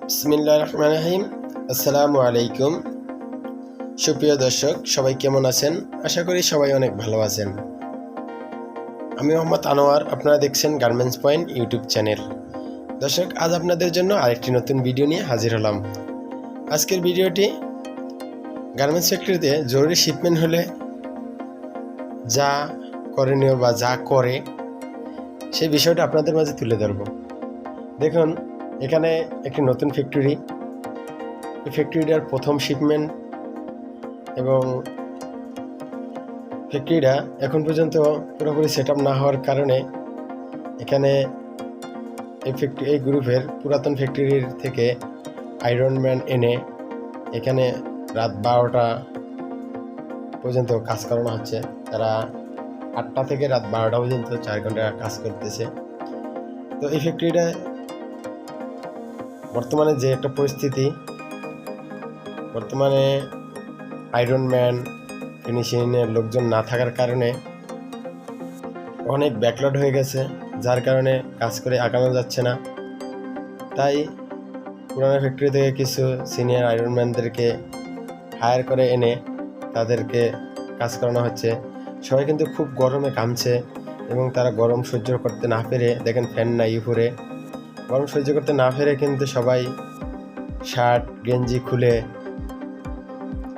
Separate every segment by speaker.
Speaker 1: বিসমিল্লাহির রহমানির রহিম। আসসালামু আলাইকুম। সুপ্রিয় দর্শক, সবাই কেমন আছেন? আশা করি সবাই অনেক ভালো আছেন। আমি মোহাম্মদ আনোয়ার, আপনারা দেখছেন গার্মেন্টস পয়েন্ট ইউটিউব চ্যানেল। দর্শক, আজ আপনাদের জন্য আরেকটি নতুন ভিডিও নিয়ে হাজির হলাম। আজকের ভিডিওটি গার্মেন্টস ফ্যাক্টরিতে জরুরি শিপমেন্ট হলে যা করণীয় বা যা করে সেই বিষয়টা আপনাদের মাঝে তুলে ধরব। দেখুন, এখানে একটি নতুন ফ্যাক্টরি, এই ফ্যাক্টরিটার প্রথম শিপমেন্ট এবং ফ্যাক্টরিটা এখন পর্যন্ত পুরোপুরি সেট আপ না হওয়ার কারণে এখানে এই গ্রুপের পুরাতন ফ্যাক্টরির থেকে আয়রনম্যান এনে এখানে রাত 12টা পর্যন্ত কাজ করানো হচ্ছে। তারা 8টা থেকে রাত 12টা পর্যন্ত 4 ঘন্টা কাজ করতেছে। তো এই ফ্যাক্টরিটা বর্তমানে যে একটা পরিস্থিতি, বর্তমানে আয়রনম্যান ফিনিশিংয়ের লোকজন না থাকার কারণে অনেক ব্যাকলড হয়ে গেছে, যার কারণে কাজ করে আগানো যাচ্ছে না। তাই পুরানো ফ্যাক্টরি থেকে কিছু সিনিয়র আয়রনম্যানদেরকে হায়ার করে এনে তাদেরকে কাজ করানো হচ্ছে। সবাই কিন্তু খুব গরমে ঘামছে এবং তারা গরম সহ্য করতে না পেরে, দেখেন ফ্যান নাই উপরে, গরম সহ্য করতে না পেরে কিন্তু সবাই শার্ট গেঞ্জি খুলে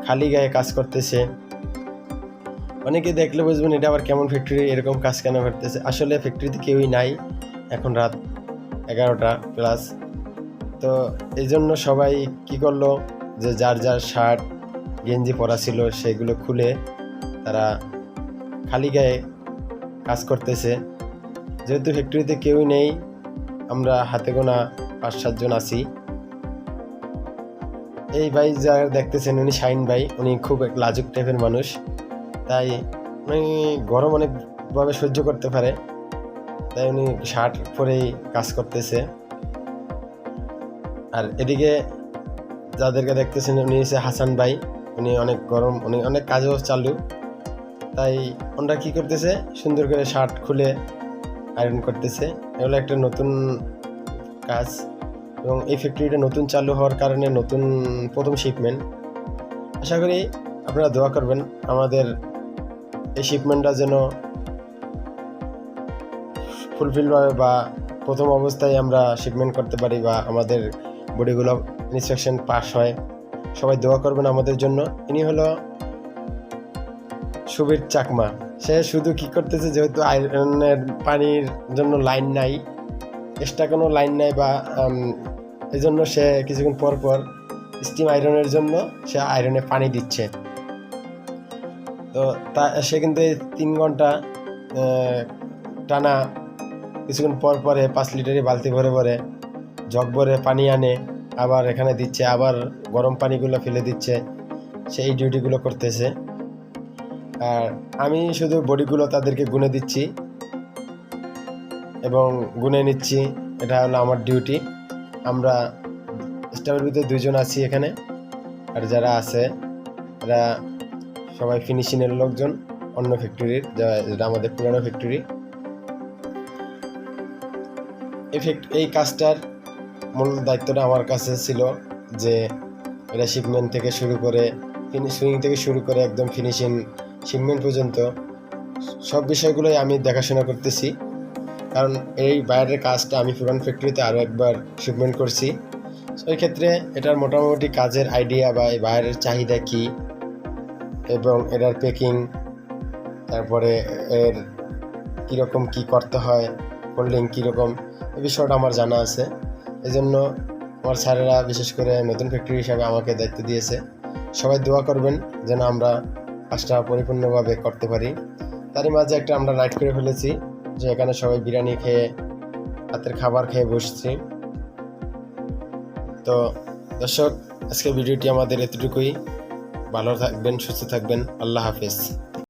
Speaker 1: খালি গায়ে কাজ করতেছে। অনেকে দেখলে বুঝবেন এটা আবার কেমন ফ্যাক্টরি, এরকম কাজ কেন করতেছে। আসলে ফ্যাক্টরিতে কেউই নাই, এখন রাত 11টা প্লাস। তো এই জন্য সবাই কি করলো, যে যার যার শার্ট গেঞ্জি পরা ছিল সেগুলো খুলে তারা খালি গায়ে কাজ করতেছে। যেহেতু ফ্যাক্টরিতে কেউই নেই, আমরা হাতে গোনা 5-7 জন আছি। এই ভাই যারা দেখতেছেন, উনি শাইন ভাই, উনি খুব এক লাজুক টাইপের মানুষ। তাই উনি গরম অনেকভাবে সহ্য করতে পারে, তাই উনি শার্ট পরেই কাজ করতেছে। আর এদিকে যাদেরকে দেখতেছেন, উনি হচ্ছে হাসান ভাই, উনি অনেক গরম, উনি অনেক কাজেও চালু। তাই ওনারা কী করতেছে, সুন্দর করে শার্ট খুলে আয়রন করতেছে। এগুলো একটা নতুন কাজ এবং এই ফ্যাক্টরিটা নতুন চালু হওয়ার কারণে নতুন প্রথম শিপমেন্ট। আশা করি আপনারা দোয়া করবেন আমাদের এই শিপমেন্টটা যেন ফুলফিলভাবে বা প্রথম অবস্থায় আমরা শিপমেন্ট করতে পারি বা আমাদের বডিগুলো ইন্সপেকশন পাস হয়। সবাই দোয়া করবেন আমাদের জন্য। ইনি হলো সুবীর চাকমা। সে শুধু কি করতেছে, যেহেতু আয়রনের পানির জন্য লাইন নাই, এক্সট্রা কোনো লাইন নাই, বা এই জন্য সে কিছুক্ষণ পর পর স্টিম আয়রনের জন্য সে আয়রনে পানি দিচ্ছে। তো সে কিন্তু 3 ঘন্টা টানা কিছুক্ষণ পর পরে 5 লিটারের বালতি ভরে ভরে জগ ভরে পানি আনে, আবার এখানে দিচ্ছে, আবার গরম পানিগুলো ফেলে দিচ্ছে। সে এই ডিউটিগুলো করতেছে। আর আমি শুধু বডিগুলো তাদেরকে গুনে দিচ্ছি এবং গুনে নিচ্ছি, এটা হলো আমার ডিউটি। আমরা স্টাফের ভিতরে 2 জন আছি এখানে, আর যারা আছে এরা সবাই ফিনিশিংয়ের লোকজন, অন্য ফ্যাক্টরির, যেটা আমাদের পুরানো ফ্যাক্টরি। এই কাজটার মূল দায়িত্বটা আমার কাছে ছিল, যে এটা শিপমেন্ট থেকে শুরু করে সুইং থেকে শুরু করে একদম ফিনিশিং শিপমেন্ট পর্যন্ত সব বিষয়গুলোই আমি দেখাশোনা করতেছি। কারণ এই বাইরের কাজটা আমি পুরান ফ্যাক্টরিতে আরও একবার শিপমেন্ট করছি। ওই ক্ষেত্রে এটার মোটামুটি কাজের আইডিয়া বা এই বাইরের চাহিদা কী এবং এটার প্যাকিং, তারপরে এর কীরকম কী করতে হয়, ফোল্ডিং কীরকম, এই বিষয়টা আমার জানা আছে। এই জন্য আমার স্যারেরা বিশেষ করে নতুন ফ্যাক্টরি হিসাবে আমাকে দায়িত্ব দিয়েছে। সবাই দোয়া করবেন যেন আমরা কাজটা পরিপূর্ণভাবে করতে পারি। তারই মাঝে একটা আমরা নাইট করে ফেলেছি, যে এখানে সবাই বিরিয়ানি খেয়ে রাতের খাবার খেয়ে বসছি। তো দর্শক, আজকের ভিডিওটি আমাদের এতটুকুই। ভালো থাকবেন, সুস্থ থাকবেন। আল্লাহ হাফেজ।